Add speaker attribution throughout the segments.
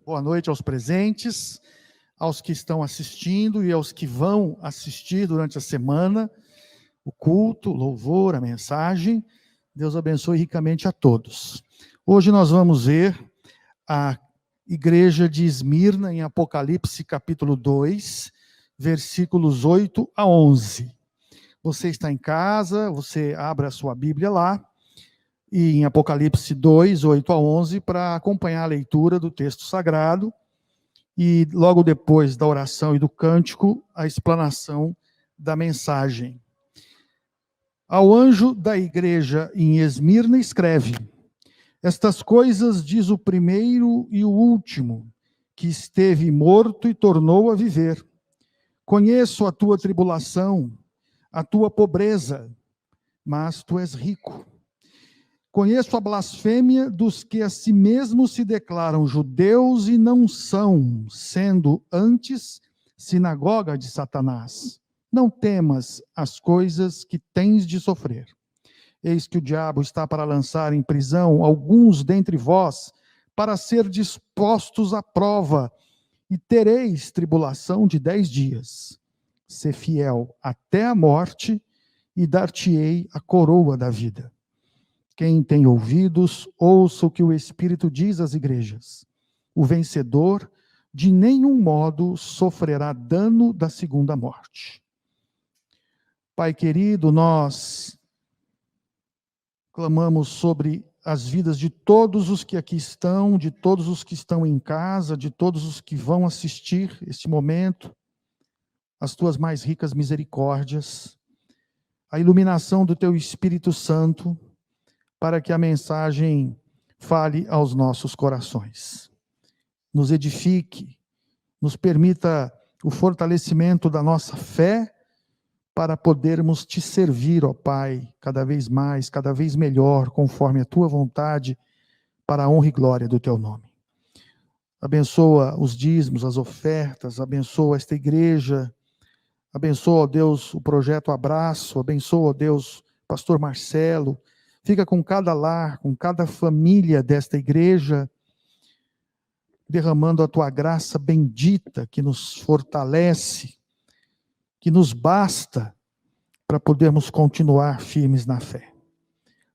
Speaker 1: Boa noite aos presentes, aos que estão assistindo e aos que vão assistir durante a semana, o culto, o louvor, a mensagem. Deus abençoe ricamente a todos. Hoje nós vamos ver a igreja de Esmirna em Apocalipse capítulo 2, versículos 8 a 11. Você está em casa, você abre a sua Bíblia lá, e em Apocalipse 2, 8 a 11, para acompanhar a leitura do texto sagrado, e logo depois da oração e do cântico, a explanação da mensagem. Ao anjo da igreja em Esmirna escreve: estas coisas diz o primeiro e o último, que esteve morto e tornou a viver. Conheço a tua tribulação, a tua pobreza, mas tu és rico. Conheço a blasfêmia dos que a si mesmos se declaram judeus e não são, sendo antes sinagoga de Satanás. Não temas as coisas que tens de sofrer. Eis que o diabo está para lançar em prisão alguns dentre vós, para ser dispostos à prova, e tereis tribulação de 10 dias. Sê fiel até a morte, e dar-te-ei a coroa da vida. Quem tem ouvidos, ouça o que o Espírito diz às igrejas. O vencedor, de nenhum modo, sofrerá dano da segunda morte. Pai querido, nós clamamos sobre as vidas de todos os que aqui estão, de todos os que estão em casa, de todos os que vão assistir este momento, as tuas mais ricas misericórdias, a iluminação do teu Espírito Santo, para que a mensagem fale aos nossos corações. Nos edifique, nos permita o fortalecimento da nossa fé, para podermos te servir, ó Pai, cada vez mais, cada vez melhor, conforme a tua vontade, para a honra e glória do teu nome. Abençoa os dízimos, as ofertas, abençoa esta igreja, abençoa, ó Deus, o projeto Abraço, abençoa, ó Deus, pastor Marcelo. Fica com cada lar, com cada família desta igreja, derramando a tua graça bendita, que nos fortalece, que nos basta para podermos continuar firmes na fé.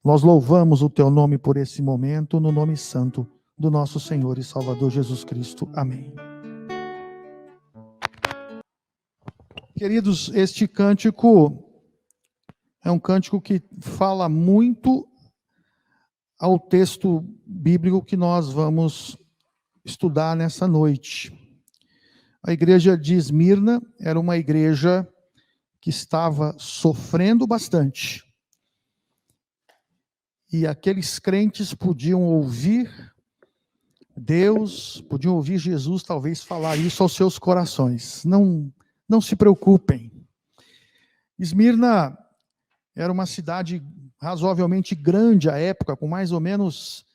Speaker 1: Nós louvamos o teu nome por esse momento, no nome santo do nosso Senhor e Salvador Jesus Cristo. Amém. Queridos, este cântico é um cântico que fala muito ao texto bíblico que nós vamos estudar nessa noite. A igreja de Esmirna era uma igreja que estava sofrendo bastante. E aqueles crentes podiam ouvir Deus, podiam ouvir Jesus talvez falar isso aos seus corações. Não se preocupem. Esmirna era uma cidade razoavelmente grande à época, com mais ou menos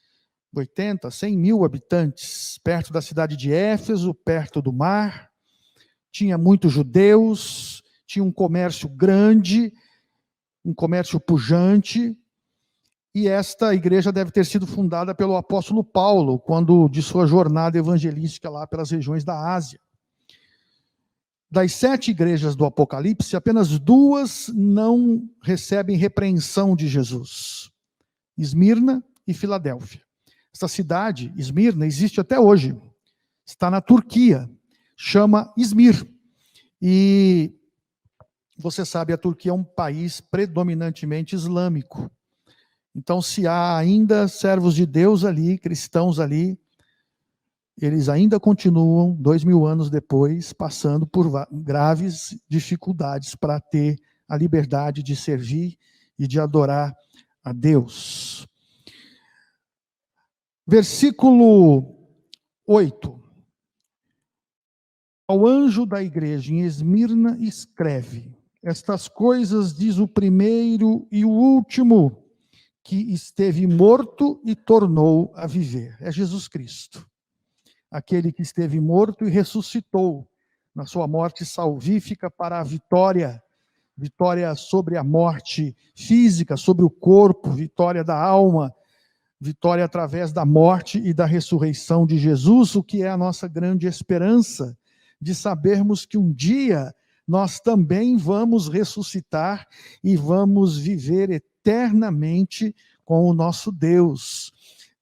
Speaker 1: 80, 100 mil habitantes, perto da cidade de Éfeso, perto do mar. Tinha muitos judeus, tinha um comércio grande, um comércio pujante, e esta igreja deve ter sido fundada pelo apóstolo Paulo, quando de sua jornada evangelística lá pelas regiões da Ásia. Das 7 igrejas do Apocalipse, apenas 2 não recebem repreensão de Jesus: Esmirna e Filadélfia. Essa cidade, Esmirna, existe até hoje. Está na Turquia, chama Izmir. E você sabe, a Turquia é um país predominantemente islâmico. Então, se há ainda servos de Deus ali, cristãos ali, eles ainda continuam, 2000 anos depois, passando por graves dificuldades para ter a liberdade de servir e de adorar a Deus. Versículo 8. Ao anjo da igreja em Esmirna escreve: estas coisas diz o primeiro e o último, que esteve morto e tornou a viver. É Jesus Cristo. Aquele que esteve morto e ressuscitou na sua morte salvífica para a vitória sobre a morte física, sobre o corpo, vitória da alma, Vitória através da morte e da ressurreição de Jesus, o que é a nossa grande esperança, de sabermos que um dia nós também vamos ressuscitar e vamos viver eternamente com o nosso Deus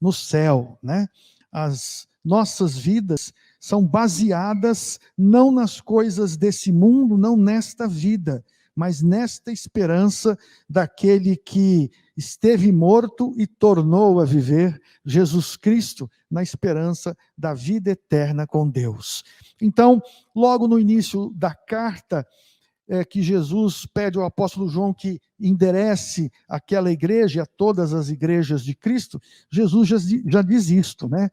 Speaker 1: no céu, né? As nossas vidas são baseadas não nas coisas desse mundo, não nesta vida, mas nesta esperança daquele que esteve morto e tornou a viver, Jesus Cristo, na esperança da vida eterna com Deus. Então, logo no início da carta, que Jesus pede ao apóstolo João que enderece aquela igreja, a todas as igrejas de Cristo, Jesus já diz isto, né?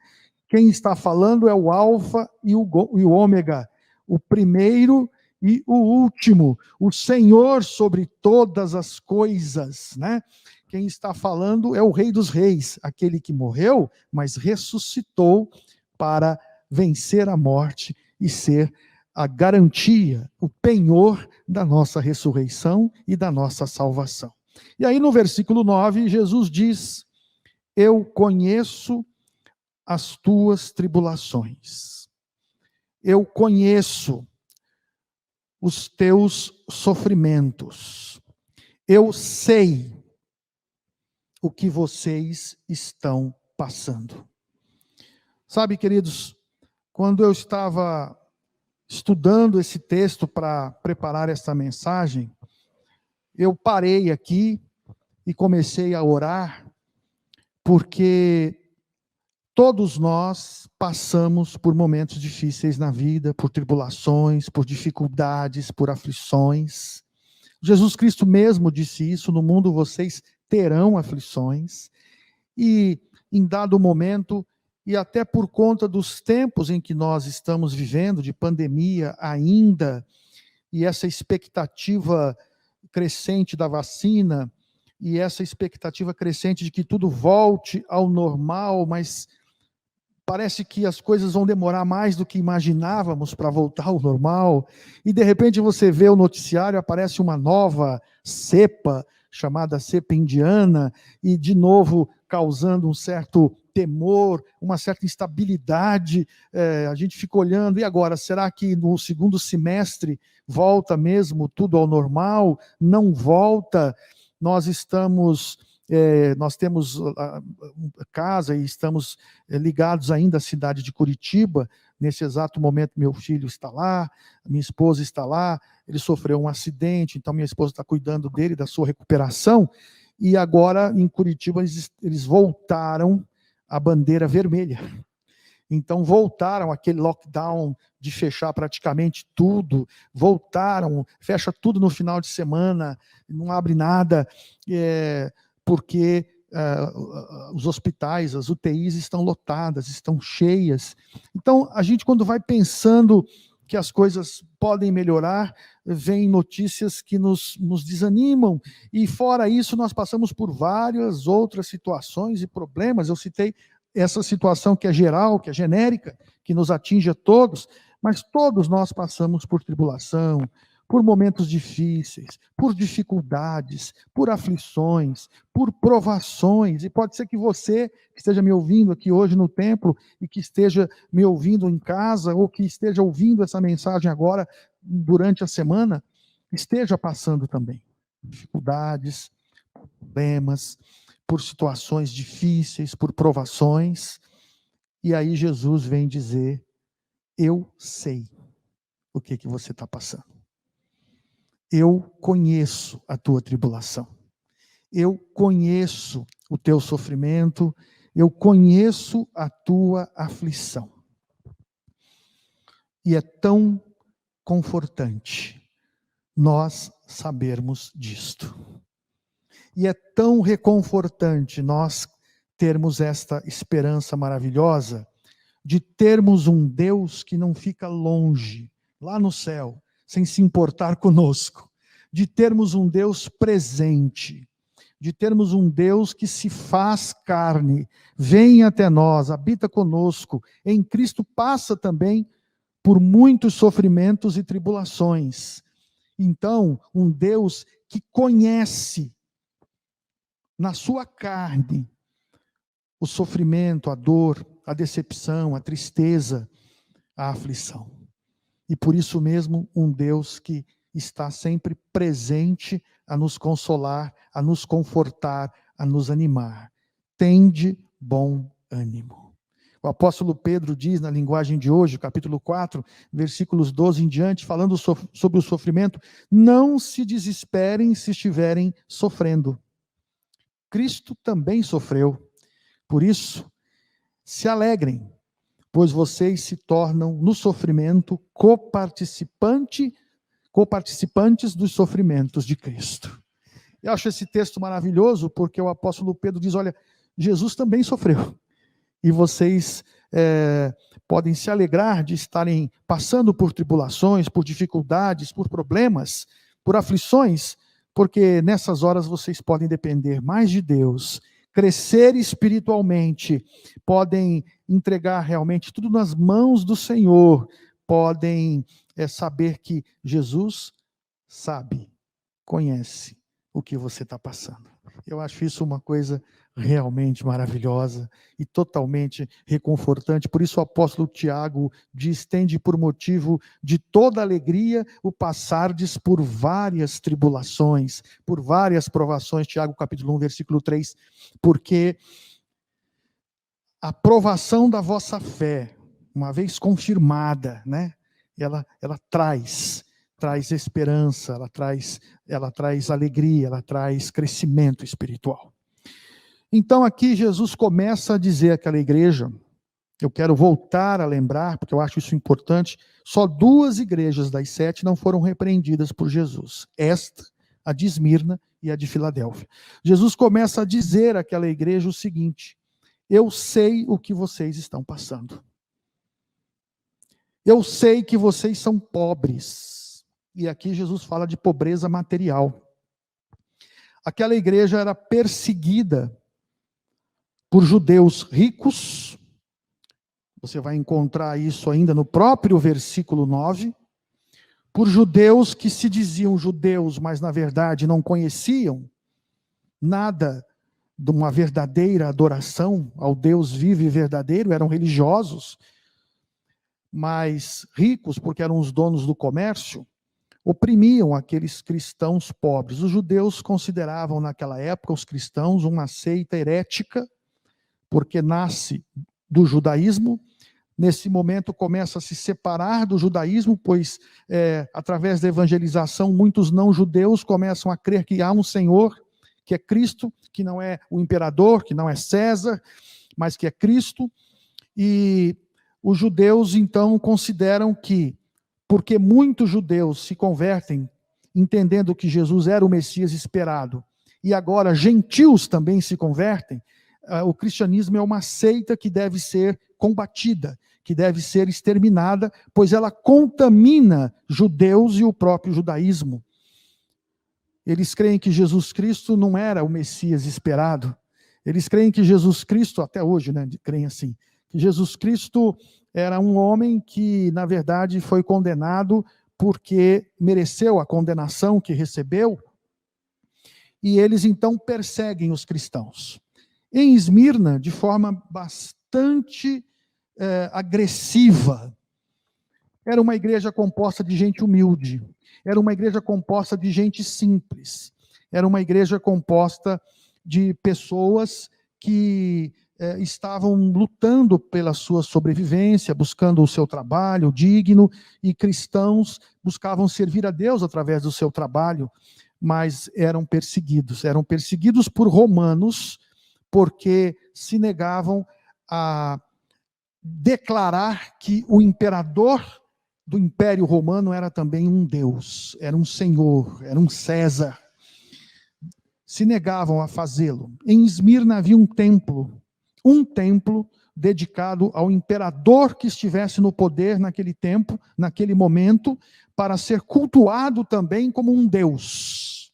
Speaker 1: Quem está falando é o Alfa e o Ômega, o primeiro e o último, o Senhor sobre todas as coisas, né? Quem está falando é o Rei dos Reis, aquele que morreu, mas ressuscitou para vencer a morte e ser a garantia, o penhor da nossa ressurreição e da nossa salvação. E aí no versículo 9, Jesus diz: eu conheço as tuas tribulações, eu conheço os teus sofrimentos, eu sei o que vocês estão passando. Sabe, queridos, quando eu estava estudando esse texto para preparar essa mensagem, eu parei aqui e comecei a orar, porque todos nós passamos por momentos difíceis na vida, por tribulações, por dificuldades, por aflições. Jesus Cristo mesmo disse isso: no mundo vocês terão aflições. E em dado momento, e até por conta dos tempos em que nós estamos vivendo, de pandemia ainda, e essa expectativa crescente da vacina, e essa expectativa crescente de que tudo volte ao normal, mas parece que as coisas vão demorar mais do que imaginávamos para voltar ao normal, e de repente você vê o noticiário, aparece uma nova cepa, chamada cepa indiana, e de novo causando um certo temor, uma certa instabilidade, a gente fica olhando, e agora, será que no segundo semestre volta mesmo tudo ao normal? Não volta? Nós temos casa e estamos ligados ainda à cidade de Curitiba. Nesse exato momento, meu filho está lá, minha esposa está lá, ele sofreu um acidente, então minha esposa está cuidando dele, da sua recuperação, e agora em Curitiba eles voltaram à bandeira vermelha. Então voltaram aquele lockdown de fechar praticamente tudo, fecha tudo no final de semana, não abre nada, porque os hospitais, as UTIs estão lotadas, estão cheias. Então, a gente, quando vai pensando que as coisas podem melhorar, vem notícias que nos desanimam, e fora isso, nós passamos por várias outras situações e problemas. Eu citei essa situação que é geral, que é genérica, que nos atinge a todos, mas todos nós passamos por tribulação, por momentos difíceis, por dificuldades, por aflições, por provações, e pode ser que você que esteja me ouvindo aqui hoje no templo, e que esteja me ouvindo em casa, ou que esteja ouvindo essa mensagem agora, durante a semana, esteja passando também dificuldades, problemas, por situações difíceis, por provações, e aí Jesus vem dizer: eu sei o que você está passando. Eu conheço a tua tribulação. Eu conheço o teu sofrimento. Eu conheço a tua aflição. E é tão confortante nós sabermos disto. E é tão reconfortante nós termos esta esperança maravilhosa de termos um Deus que não fica longe, lá no céu, sem se importar conosco, de termos um Deus presente, de termos um Deus que se faz carne, vem até nós, habita conosco, em Cristo passa também por muitos sofrimentos e tribulações. Então, um Deus que conhece na sua carne o sofrimento, a dor, a decepção, a tristeza, a aflição. E por isso mesmo, um Deus que está sempre presente a nos consolar, a nos confortar, a nos animar. Tende bom ânimo. O apóstolo Pedro diz na linguagem de hoje, capítulo 4, versículos 12 em diante, falando sobre o sofrimento: não se desesperem se estiverem sofrendo. Cristo também sofreu. Por isso, se alegrem, pois vocês se tornam, no sofrimento, coparticipantes dos sofrimentos de Cristo. Eu acho esse texto maravilhoso, porque o apóstolo Pedro diz: olha, Jesus também sofreu. E vocês podem se alegrar de estarem passando por tribulações, por dificuldades, por problemas, por aflições, porque nessas horas vocês podem depender mais de Deus, crescer espiritualmente, podem entregar realmente tudo nas mãos do Senhor, podem saber que Jesus sabe, conhece o que você está passando. Eu acho isso uma coisa realmente maravilhosa e totalmente reconfortante. Por isso o apóstolo Tiago diz: tende por motivo de toda alegria o passardes por várias tribulações, por várias provações. Tiago capítulo 1, versículo 3, porque a provação da vossa fé, uma vez confirmada, né, ela traz esperança, ela traz alegria, ela traz crescimento espiritual. Então aqui Jesus começa a dizer àquela igreja, eu quero voltar a lembrar, porque eu acho isso importante, só 2 igrejas das 7 não foram repreendidas por Jesus. Esta, a de Esmirna e a de Filadélfia. Jesus começa a dizer àquela igreja o seguinte: eu sei o que vocês estão passando. Eu sei que vocês são pobres. E aqui Jesus fala de pobreza material. Aquela igreja era perseguida por judeus ricos. Você vai encontrar isso ainda no próprio versículo 9. Por judeus que se diziam judeus, mas na verdade não conheciam nada de uma verdadeira adoração ao Deus vivo e verdadeiro, eram religiosos, mas ricos, porque eram os donos do comércio, oprimiam aqueles cristãos pobres. Os judeus consideravam naquela época os cristãos uma seita herética, porque nasce do judaísmo. Nesse momento começa a se separar do judaísmo, pois através da evangelização muitos não-judeus começam a crer que há um Senhor, que é Cristo, que não é o imperador, que não é César, mas que é Cristo. E os judeus então consideram que, porque muitos judeus se convertem entendendo que Jesus era o Messias esperado, e agora gentios também se convertem, o cristianismo é uma seita que deve ser combatida, que deve ser exterminada, pois ela contamina judeus e o próprio judaísmo. Eles creem que Jesus Cristo não era o Messias esperado. Eles creem que Jesus Cristo, até hoje, né, creem assim, que Jesus Cristo era um homem que, na verdade, foi condenado porque mereceu a condenação que recebeu, e eles então perseguem os cristãos. Em Esmirna, de forma bastante agressiva. Era uma igreja composta de gente humilde, era uma igreja composta de gente simples, era uma igreja composta de pessoas que estavam lutando pela sua sobrevivência, buscando o seu trabalho digno, e cristãos buscavam servir a Deus através do seu trabalho, mas eram perseguidos por romanos, porque se negavam a declarar que o imperador do Império Romano era também um Deus, era um Senhor, era um César. Se negavam a fazê-lo. Em Esmirna havia um templo dedicado ao imperador que estivesse no poder naquele tempo, naquele momento, para ser cultuado também como um Deus.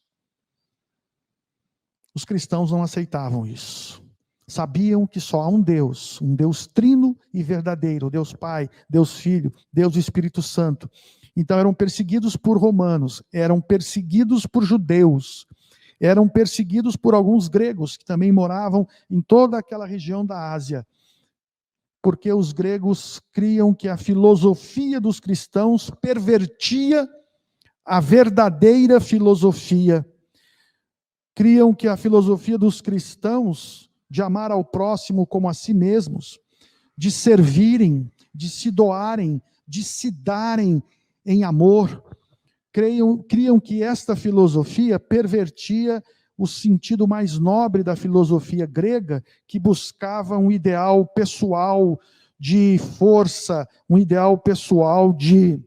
Speaker 1: Os cristãos não aceitavam isso. Sabiam que só há um Deus trino e verdadeiro, Deus Pai, Deus Filho, Deus Espírito Santo. Então eram perseguidos por romanos, eram perseguidos por judeus, eram perseguidos por alguns gregos, que também moravam em toda aquela região da Ásia, porque os gregos criam que a filosofia dos cristãos pervertia a verdadeira filosofia. Criam que a filosofia dos cristãos, de amar ao próximo como a si mesmos, de servirem, de se doarem, de se darem em amor, criam que esta filosofia pervertia o sentido mais nobre da filosofia grega, que buscava um ideal pessoal de força, um ideal pessoal de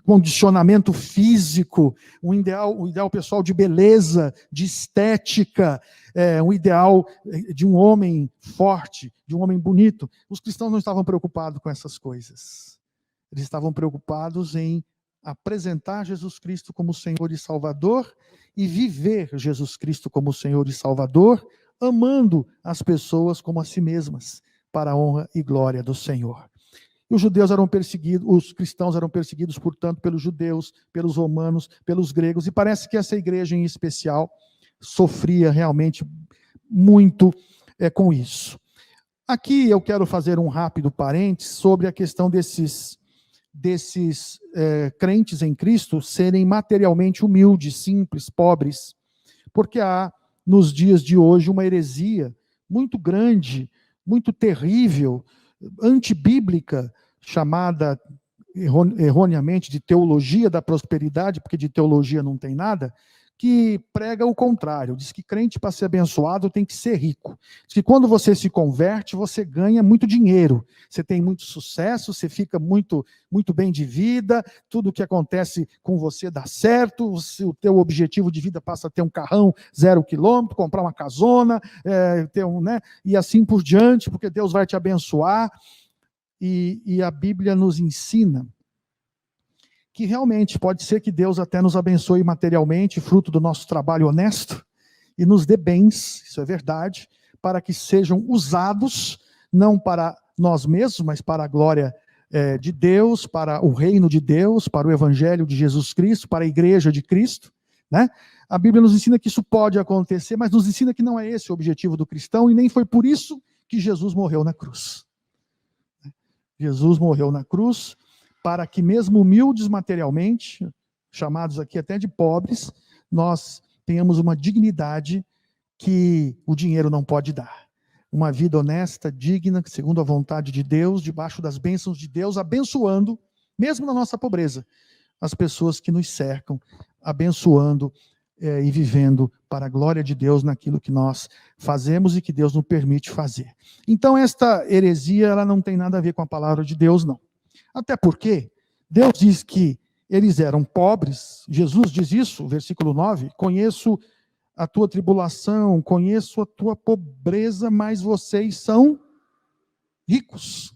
Speaker 1: condicionamento físico, um ideal pessoal de beleza, de estética, um ideal de um homem forte, de um homem bonito. Os cristãos não estavam preocupados com essas coisas. Eles estavam preocupados em apresentar Jesus Cristo como Senhor e Salvador e viver Jesus Cristo como Senhor e Salvador, amando as pessoas como a si mesmas, para a honra e glória do Senhor. E os judeus eram perseguidos, os cristãos eram perseguidos, portanto, pelos judeus, pelos romanos, pelos gregos, e parece que essa igreja em especial sofria realmente muito com isso. Aqui eu quero fazer um rápido parênteses sobre a questão desses crentes em Cristo serem materialmente humildes, simples, pobres, porque há, nos dias de hoje, uma heresia muito grande, muito terrível, antibíblica, chamada erroneamente de teologia da prosperidade, porque de teologia não tem nada, que prega o contrário, diz que crente para ser abençoado tem que ser rico, diz que quando você se converte, você ganha muito dinheiro, você tem muito sucesso, você fica muito, muito bem de vida, tudo que acontece com você dá certo, o teu objetivo de vida passa a ter um carrão 0 quilômetro, comprar uma casona, e assim por diante, porque Deus vai te abençoar, e a Bíblia nos ensina que realmente pode ser que Deus até nos abençoe materialmente, fruto do nosso trabalho honesto, e nos dê bens, isso é verdade, para que sejam usados, não para nós mesmos, mas para a glória de Deus, para o reino de Deus, para o evangelho de Jesus Cristo, para a igreja de Cristo, né? A Bíblia nos ensina que isso pode acontecer, mas nos ensina que não é esse o objetivo do cristão, e nem foi por isso que Jesus morreu na cruz. Jesus morreu na cruz para que mesmo humildes materialmente, chamados aqui até de pobres, nós tenhamos uma dignidade que o dinheiro não pode dar. Uma vida honesta, digna, segundo a vontade de Deus, debaixo das bênçãos de Deus, abençoando, mesmo na nossa pobreza, as pessoas que nos cercam, abençoando e vivendo para a glória de Deus naquilo que nós fazemos e que Deus nos permite fazer. Então, esta heresia, ela não tem nada a ver com a palavra de Deus, não. Até porque Deus diz que eles eram pobres, Jesus diz isso, versículo 9, conheço a tua tribulação, conheço a tua pobreza, mas vocês são ricos.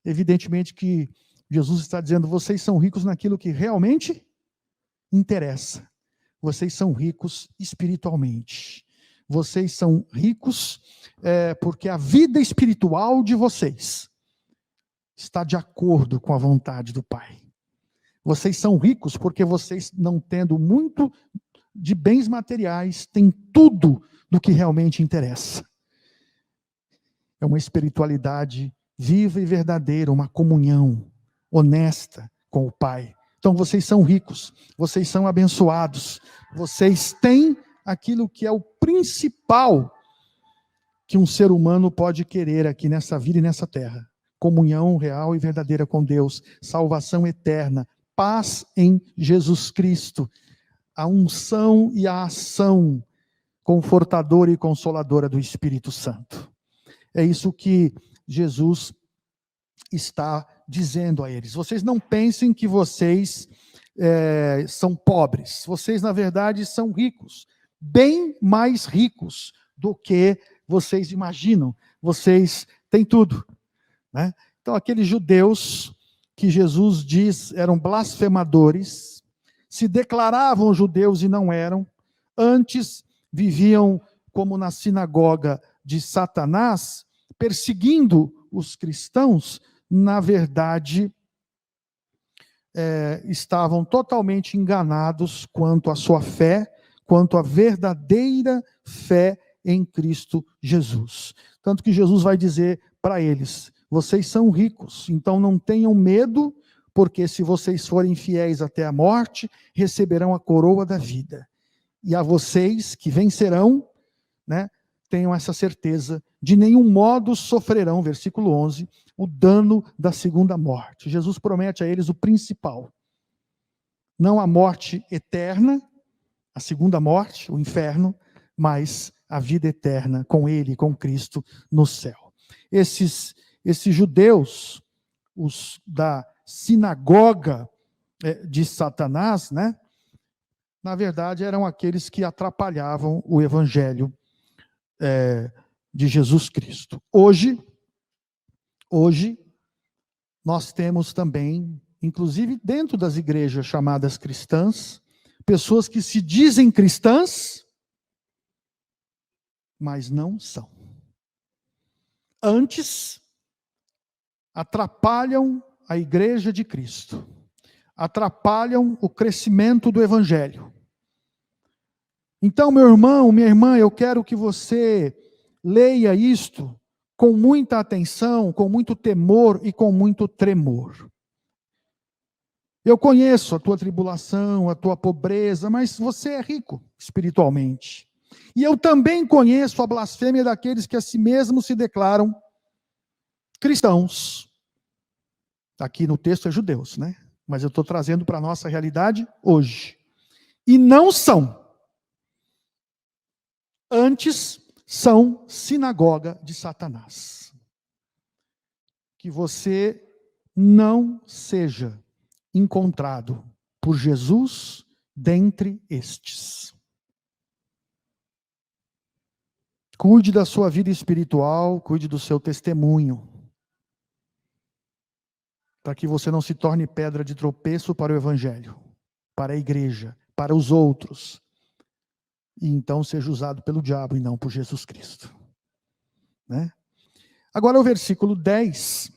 Speaker 1: Evidentemente que Jesus está dizendo, vocês são ricos naquilo que realmente interessa. Vocês são ricos espiritualmente. Vocês são ricos porque a vida espiritual de vocês está de acordo com a vontade do Pai. Vocês são ricos porque vocês, não tendo muito de bens materiais, têm tudo do que realmente interessa. É uma espiritualidade viva e verdadeira, uma comunhão honesta com o Pai. Então vocês são ricos, vocês são abençoados, vocês têm aquilo que é o principal que um ser humano pode querer aqui nessa vida e nessa terra. Comunhão real e verdadeira com Deus, salvação eterna, paz em Jesus Cristo, a unção e a ação confortadora e consoladora do Espírito Santo. É isso que Jesus está dizendo a eles. Vocês não pensem que vocês são pobres, vocês na verdade são ricos, bem mais ricos do que vocês imaginam, vocês têm tudo. Né? Então, aqueles judeus que Jesus diz eram blasfemadores, se declaravam judeus e não eram, antes viviam como na sinagoga de Satanás, perseguindo os cristãos, na verdade, estavam totalmente enganados quanto à sua fé, quanto à verdadeira fé em Cristo Jesus. Tanto que Jesus vai dizer para eles: vocês são ricos, então não tenham medo, porque se vocês forem fiéis até a morte, receberão a coroa da vida. E a vocês que vencerão, né, tenham essa certeza, de nenhum modo sofrerão, versículo 11, o dano da segunda morte. Jesus promete a eles o principal. Não a morte eterna, a segunda morte, o inferno, mas a vida eterna com ele, com Cristo, no céu. Esses judeus, os da sinagoga de Satanás, né, na verdade eram aqueles que atrapalhavam o evangelho de Jesus Cristo. Hoje, nós temos também, inclusive dentro das igrejas chamadas cristãs, pessoas que se dizem cristãs, mas não são. Antes, atrapalham a igreja de Cristo, atrapalham o crescimento do evangelho. Então, meu irmão, minha irmã, eu quero que você leia isto com muita atenção, com muito temor e com muito tremor. Eu conheço a tua tribulação, a tua pobreza, mas você é rico espiritualmente. E eu também conheço a blasfêmia daqueles que a si mesmos se declaram cristãos. Aqui no texto é judeus, né? Mas eu estou trazendo para a nossa realidade hoje. E não são. Antes são sinagoga de Satanás. Que você não seja encontrado por Jesus dentre estes. Cuide da sua vida espiritual, cuide do seu testemunho, para que você não se torne pedra de tropeço para o evangelho, para a igreja, para os outros, e então seja usado pelo diabo e não por Jesus Cristo. Né? Agora o versículo 10.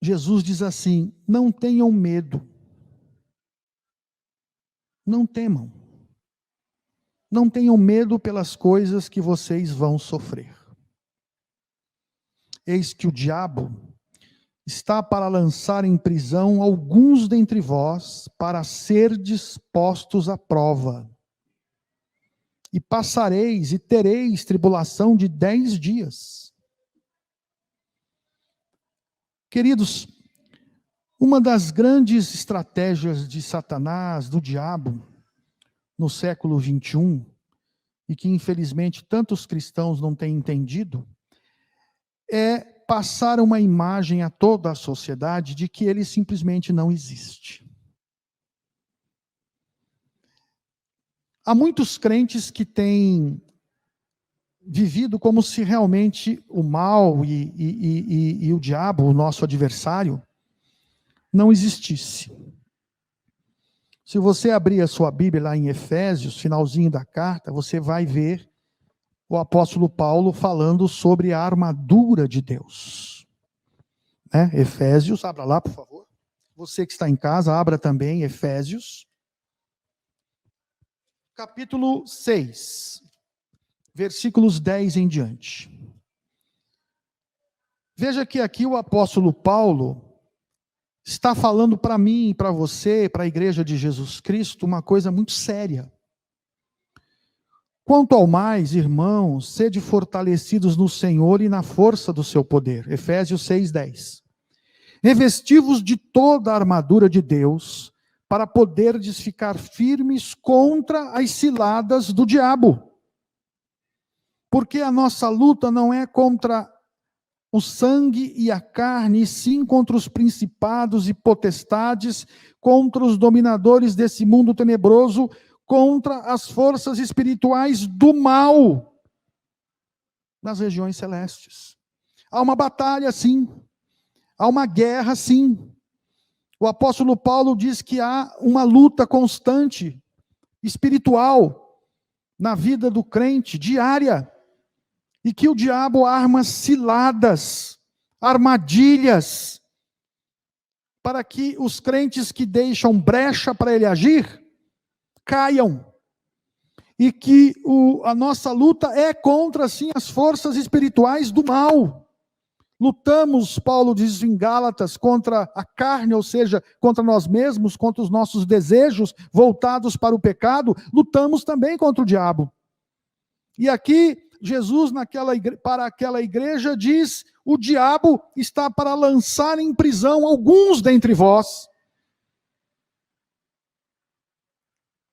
Speaker 1: Jesus diz assim: não tenham medo. Não temam. Não tenham medo pelas coisas que vocês vão sofrer. Eis que o diabo está para lançar em prisão alguns dentre vós, para serdes postos à prova. E passareis e tereis tribulação de 10 dias. Queridos, uma das grandes estratégias de Satanás, do diabo, no século 21, e que infelizmente tantos cristãos não têm entendido, é passar uma imagem a toda a sociedade de que ele simplesmente não existe. Há muitos crentes que têm vivido como se realmente o mal e o diabo, o nosso adversário, não existisse. Se você abrir a sua Bíblia lá em Efésios, finalzinho da carta, você vai ver o apóstolo Paulo falando sobre a armadura de Deus. Né? Efésios, abra lá, por favor. Você que está em casa, abra também Efésios. Capítulo 6. Versículos 10 em diante. Veja que aqui o apóstolo Paulo está falando para mim e para você, para a igreja de Jesus Cristo, uma coisa muito séria. Quanto ao mais, irmãos, sede fortalecidos no Senhor e na força do seu poder. Efésios 6:10. Revesti-vos de toda a armadura de Deus, para poderdes ficar firmes contra as ciladas do diabo. Porque a nossa luta não é contra o sangue e a carne, e sim contra os principados e potestades, contra os dominadores desse mundo tenebroso, contra as forças espirituais do mal nas regiões celestes. Há uma batalha, sim. Há uma guerra, sim. O apóstolo Paulo diz que há uma luta constante, espiritual, na vida do crente, diária. E que o diabo arma ciladas, armadilhas, para que os crentes que deixam brecha para ele agir, caiam. E que a nossa luta é contra, sim, as forças espirituais do mal. Lutamos, Paulo diz em Gálatas, contra a carne, ou seja, contra nós mesmos, contra os nossos desejos voltados para o pecado, lutamos também contra o diabo. E aqui, Jesus, para aquela igreja, diz: o diabo está para lançar em prisão alguns dentre vós.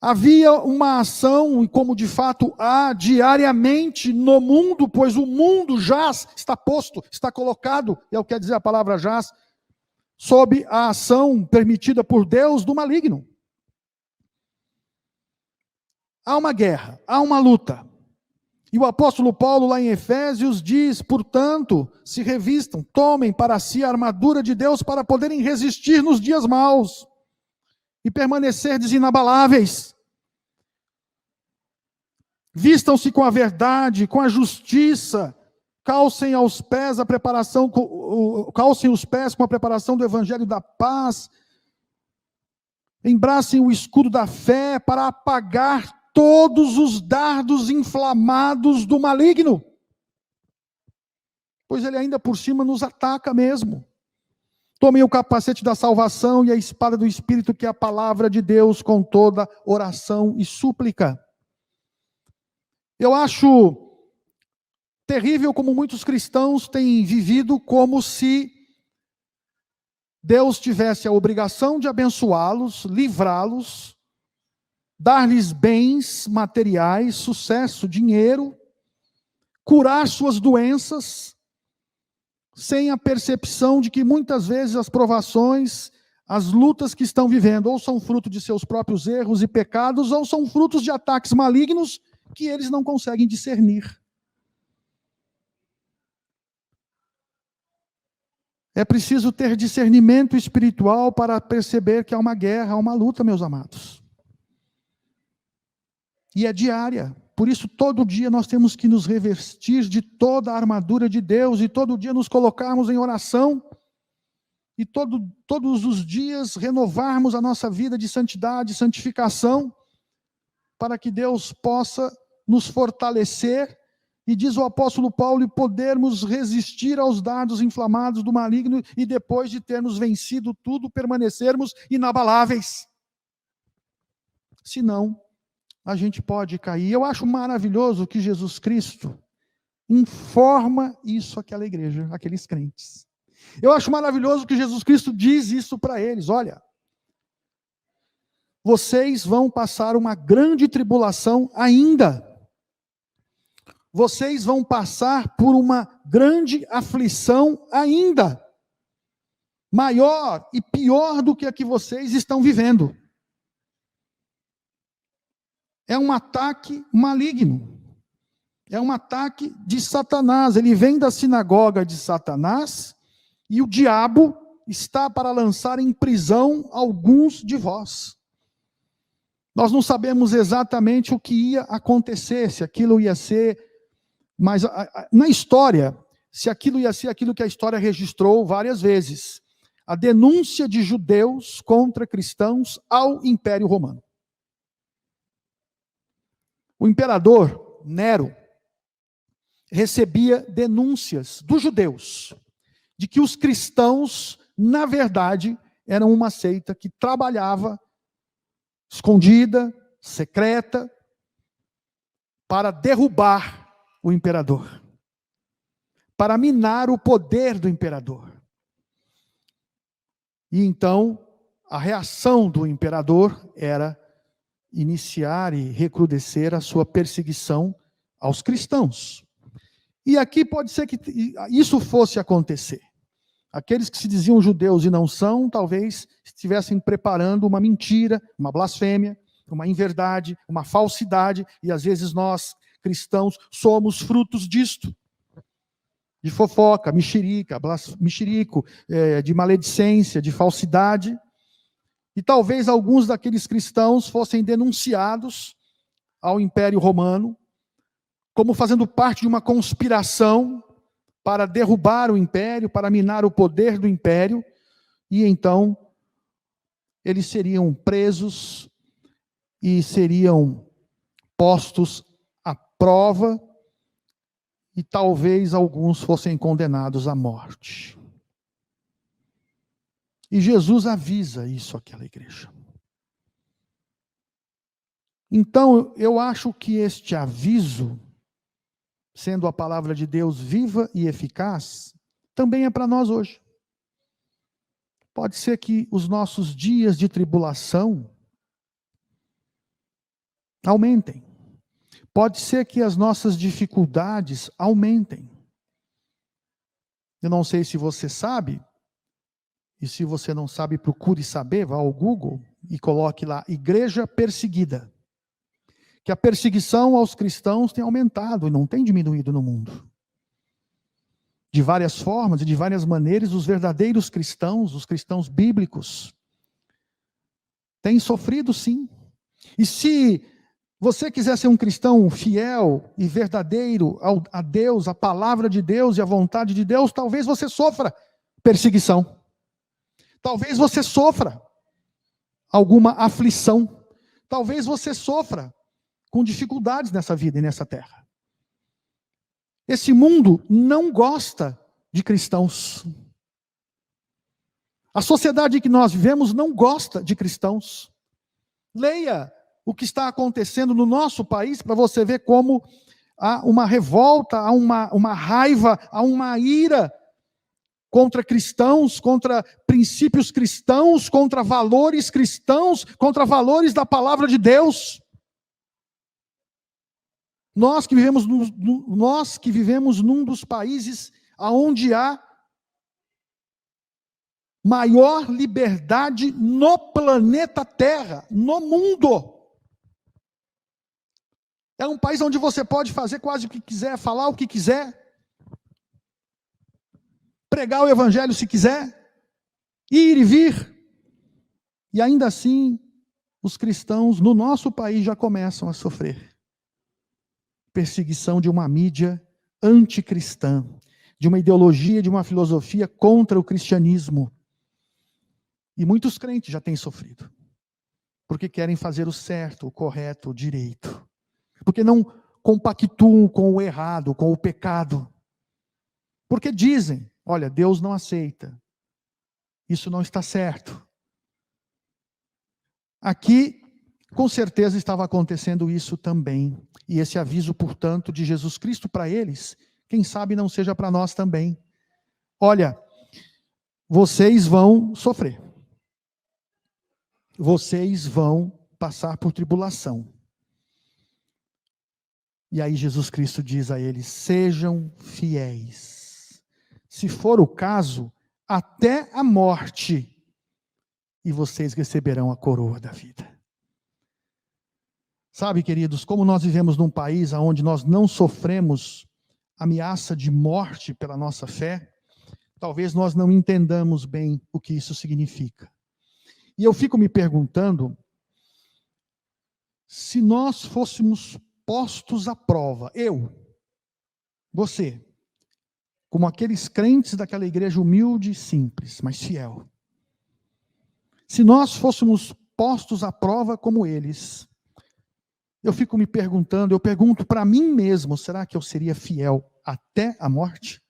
Speaker 1: Havia uma ação, e como de fato há diariamente no mundo, pois o mundo jaz, está posto, está colocado, é o que quer dizer a palavra jaz, sob a ação permitida por Deus do maligno. Há uma guerra, há uma luta. E o apóstolo Paulo, lá em Efésios, diz: portanto, se revistam, tomem para si a armadura de Deus para poderem resistir nos dias maus e permanecerdes inabaláveis. Vistam-se com a verdade, com a justiça, calcem os pés com a preparação do evangelho da paz, embracem o escudo da fé para apagar todos os dardos inflamados do maligno, pois ele ainda por cima nos ataca mesmo. Tomem o capacete da salvação e a espada do Espírito, que é a palavra de Deus, com toda oração e súplica. Eu acho terrível como muitos cristãos têm vivido como se Deus tivesse a obrigação de abençoá-los, livrá-los, dar-lhes bens materiais, sucesso, dinheiro, curar suas doenças, sem a percepção de que muitas vezes as provações, as lutas que estão vivendo, ou são fruto de seus próprios erros e pecados, ou são frutos de ataques malignos que eles não conseguem discernir. É preciso ter discernimento espiritual para perceber que há uma guerra, há uma luta, meus amados. E é diária. Por isso, todo dia nós temos que nos revestir de toda a armadura de Deus e todo dia nos colocarmos em oração e todos os dias renovarmos a nossa vida de santidade, santificação, para que Deus possa nos fortalecer, e diz o apóstolo Paulo, e podermos resistir aos dardos inflamados do maligno e depois de termos vencido tudo, permanecermos inabaláveis. Senão, a gente pode cair. Eu acho maravilhoso que Jesus Cristo informa isso àquela igreja, àqueles crentes. Eu acho maravilhoso que Jesus Cristo diz isso para eles: olha, vocês vão passar uma grande tribulação ainda. Vocês vão passar por uma grande aflição ainda. Maior e pior do que a que vocês estão vivendo. É um ataque maligno. É um ataque de Satanás. Ele vem da sinagoga de Satanás e o diabo está para lançar em prisão alguns de vós. Nós não sabemos exatamente o que ia acontecer, se aquilo ia ser, mas na história, se aquilo ia ser aquilo que a história registrou várias vezes, a denúncia de judeus contra cristãos ao Império Romano. O imperador Nero recebia denúncias dos judeus de que os cristãos, na verdade, eram uma seita que trabalhava escondida, secreta, para derrubar o imperador, para minar o poder do imperador. E então, a reação do imperador era iniciar e recrudescer a sua perseguição aos cristãos. E aqui pode ser que isso fosse acontecer. Aqueles que se diziam judeus e não são, talvez estivessem preparando uma mentira, uma blasfêmia, uma inverdade, uma falsidade, e às vezes nós, cristãos, somos frutos disto. De fofoca, mexerico, de maledicência, de falsidade. E talvez alguns daqueles cristãos fossem denunciados ao Império Romano como fazendo parte de uma conspiração para derrubar o império, para minar o poder do império, e então eles seriam presos e seriam postos à prova, e talvez alguns fossem condenados à morte. E Jesus avisa isso àquela igreja. Então, eu acho que este aviso, sendo a palavra de Deus viva e eficaz, também é para nós hoje. Pode ser que os nossos dias de tribulação aumentem. Pode ser que as nossas dificuldades aumentem. Eu não sei se você sabe, e se você não sabe, procure saber, vá ao Google e coloque lá, igreja perseguida. Que a perseguição aos cristãos tem aumentado e não tem diminuído no mundo. De várias formas e de várias maneiras, os verdadeiros cristãos, os cristãos bíblicos, têm sofrido sim. E se você quiser ser um cristão fiel e verdadeiro a Deus, a palavra de Deus e a vontade de Deus, talvez você sofra perseguição. Talvez você sofra alguma aflição. Talvez você sofra com dificuldades nessa vida e nessa terra. Esse mundo não gosta de cristãos. A sociedade que nós vivemos não gosta de cristãos. Leia o que está acontecendo no nosso país para você ver como há uma revolta, há uma raiva, há uma ira contra cristãos, contra princípios cristãos, contra valores cristãos, contra valores da palavra de Deus. Nós que vivemos num dos países onde há maior liberdade no planeta Terra, no mundo. É um país onde você pode fazer quase o que quiser, falar o que quiser, pregar o evangelho se quiser, ir e vir. E ainda assim, os cristãos no nosso país já começam a sofrer perseguição de uma mídia anticristã, de uma ideologia, de uma filosofia contra o cristianismo. E muitos crentes já têm sofrido, porque querem fazer o certo, o correto, o direito. Porque não compactuam com o errado, com o pecado. Porque dizem, olha, Deus não aceita. Isso não está certo. Aqui, com certeza, estava acontecendo isso também. E esse aviso, portanto, de Jesus Cristo para eles, quem sabe não seja para nós também. Olha, vocês vão sofrer. Vocês vão passar por tribulação. E aí Jesus Cristo diz a eles, sejam fiéis. Se for o caso, até a morte, e vocês receberão a coroa da vida. Sabe, queridos, como nós vivemos num país onde nós não sofremos ameaça de morte pela nossa fé, talvez nós não entendamos bem o que isso significa. E eu fico me perguntando, se nós fôssemos postos à prova, você, como aqueles crentes daquela igreja humilde e simples, mas fiel. Se nós fôssemos postos à prova como eles, eu fico me perguntando, eu pergunto para mim mesmo, será que eu seria fiel até a morte?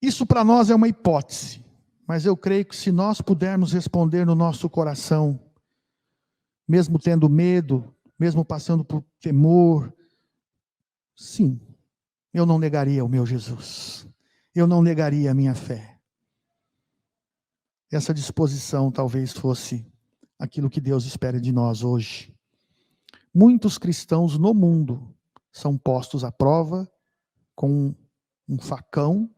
Speaker 1: Isso para nós é uma hipótese, mas eu creio que se nós pudermos responder no nosso coração, mesmo tendo medo, mesmo passando por temor, sim, eu não negaria o meu Jesus. Eu não negaria a minha fé. Essa disposição talvez fosse aquilo que Deus espera de nós hoje. Muitos cristãos no mundo são postos à prova com um facão,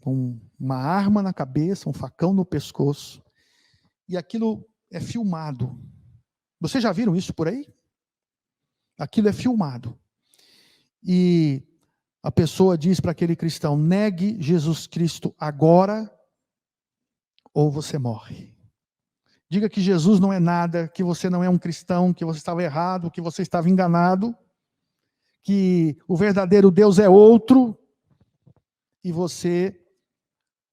Speaker 1: com uma arma na cabeça, um facão no pescoço, e aquilo é filmado. Vocês já viram isso por aí? Aquilo é filmado. E a pessoa diz para aquele cristão, negue Jesus Cristo agora, ou você morre. Diga que Jesus não é nada, que você não é um cristão, que você estava errado, que você estava enganado, que o verdadeiro Deus é outro, e você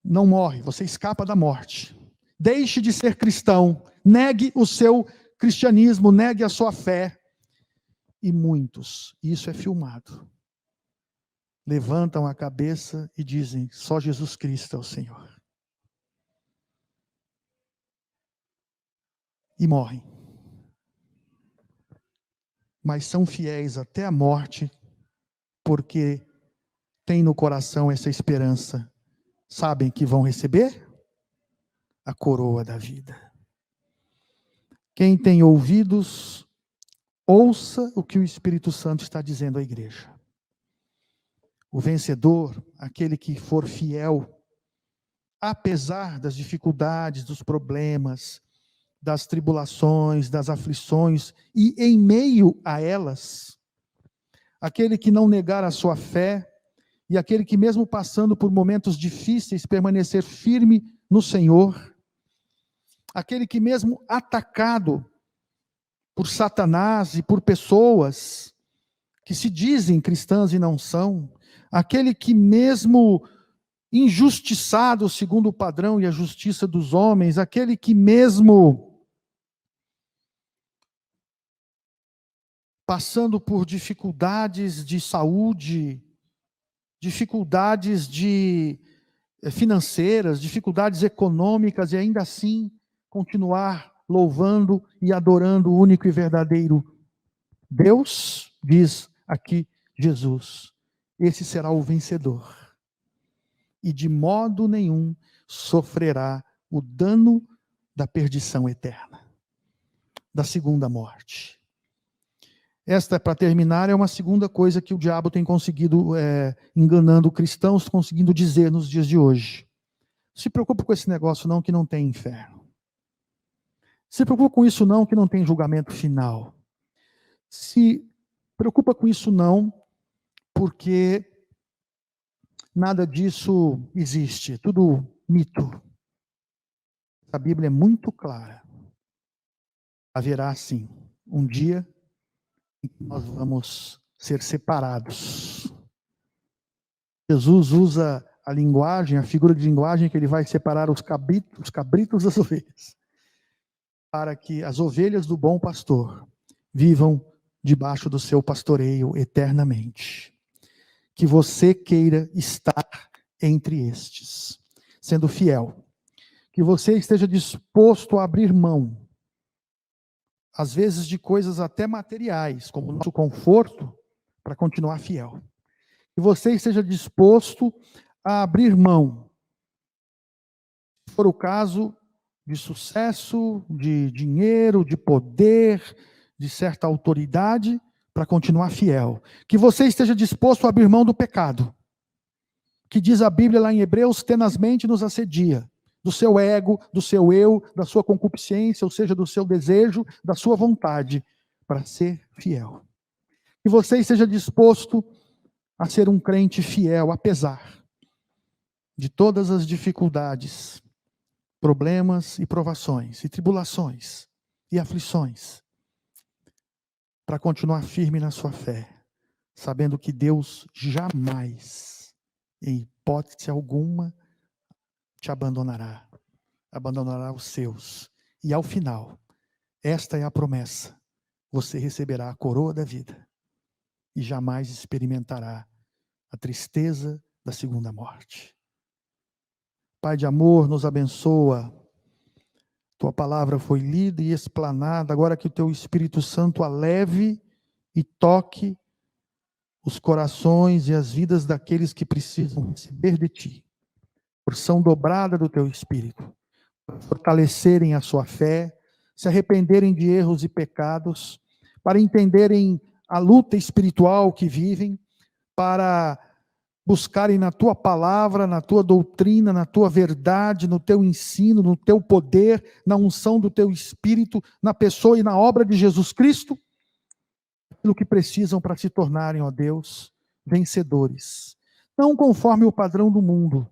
Speaker 1: não morre, você escapa da morte. Deixe de ser cristão, negue o seu cristianismo, negue a sua fé. E muitos, isso é filmado, levantam a cabeça e dizem: só Jesus Cristo é o Senhor. E morrem. Mas são fiéis até a morte, porque têm no coração essa esperança. Sabem que vão receber a coroa da vida. Quem tem ouvidos, ouça o que o Espírito Santo está dizendo à igreja. O vencedor, aquele que for fiel, apesar das dificuldades, dos problemas, das tribulações, das aflições, e em meio a elas, aquele que não negar a sua fé, e aquele que mesmo passando por momentos difíceis, permanecer firme no Senhor, aquele que mesmo atacado por Satanás e por pessoas que se dizem cristãs e não são, aquele que mesmo injustiçado segundo o padrão e a justiça dos homens, aquele que mesmo passando por dificuldades de saúde, dificuldades financeiras, dificuldades econômicas, e ainda assim continuar louvando e adorando o único e verdadeiro Deus, diz aqui Jesus, esse será o vencedor. E de modo nenhum sofrerá o dano da perdição eterna, da segunda morte. Esta, para terminar, é uma segunda coisa que o diabo tem conseguido, enganando cristãos, conseguindo dizer nos dias de hoje. Se preocupe com esse negócio não, que não tem inferno. Se preocupa com isso não, que não tem julgamento final. Se preocupa com isso não, porque nada disso existe, é tudo mito. A Bíblia é muito clara. Haverá, sim, um dia em que nós vamos ser separados. Jesus usa a linguagem, a figura de linguagem, que ele vai separar os cabritos das ovelhas, para que as ovelhas do bom pastor vivam debaixo do seu pastoreio eternamente. Que você queira estar entre estes, sendo fiel. Que você esteja disposto a abrir mão, às vezes de coisas até materiais, como o nosso conforto, para continuar fiel. Que você esteja disposto a abrir mão, se for o caso, de sucesso, de dinheiro, de poder, de certa autoridade, para continuar fiel. Que você esteja disposto a abrir mão do pecado, que diz a Bíblia lá em Hebreus, tenazmente nos assedia, do seu ego, do seu eu, da sua concupiscência, ou seja, do seu desejo, da sua vontade, para ser fiel. Que você esteja disposto a ser um crente fiel, apesar de todas as dificuldades, problemas e provações, e tribulações, e aflições, para continuar firme na sua fé, sabendo que Deus jamais, em hipótese alguma, te abandonará os seus. E ao final, esta é a promessa: você receberá a coroa da vida e jamais experimentará a tristeza da segunda morte. Pai de amor, nos abençoa. Tua palavra foi lida e explanada, agora que o teu Espírito Santo a leve e toque os corações e as vidas daqueles que precisam receber de ti, porção dobrada do teu Espírito, para fortalecerem a sua fé, se arrependerem de erros e pecados, para entenderem a luta espiritual que vivem, para buscarem na tua palavra, na tua doutrina, na tua verdade, no teu ensino, no teu poder, na unção do teu Espírito, na pessoa e na obra de Jesus Cristo, aquilo que precisam para se tornarem, ó Deus, vencedores. Não conforme o padrão do mundo,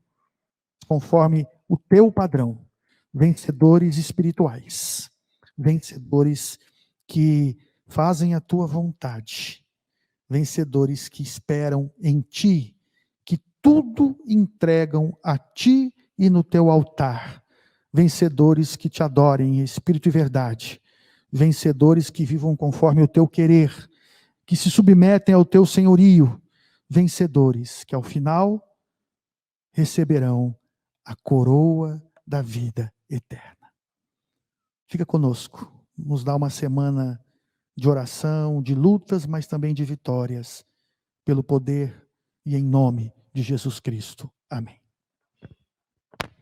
Speaker 1: conforme o teu padrão. Vencedores espirituais. Vencedores que fazem a tua vontade. Vencedores que esperam em ti, que tudo entregam a ti e no teu altar. Vencedores que te adorem em espírito e verdade. Vencedores que vivam conforme o teu querer, que se submetem ao teu senhorio. Vencedores que ao final receberão a coroa da vida eterna. Fica conosco. Nos dá uma semana de oração, de lutas, mas também de vitórias, pelo poder e em nome de Jesus Cristo. Amém.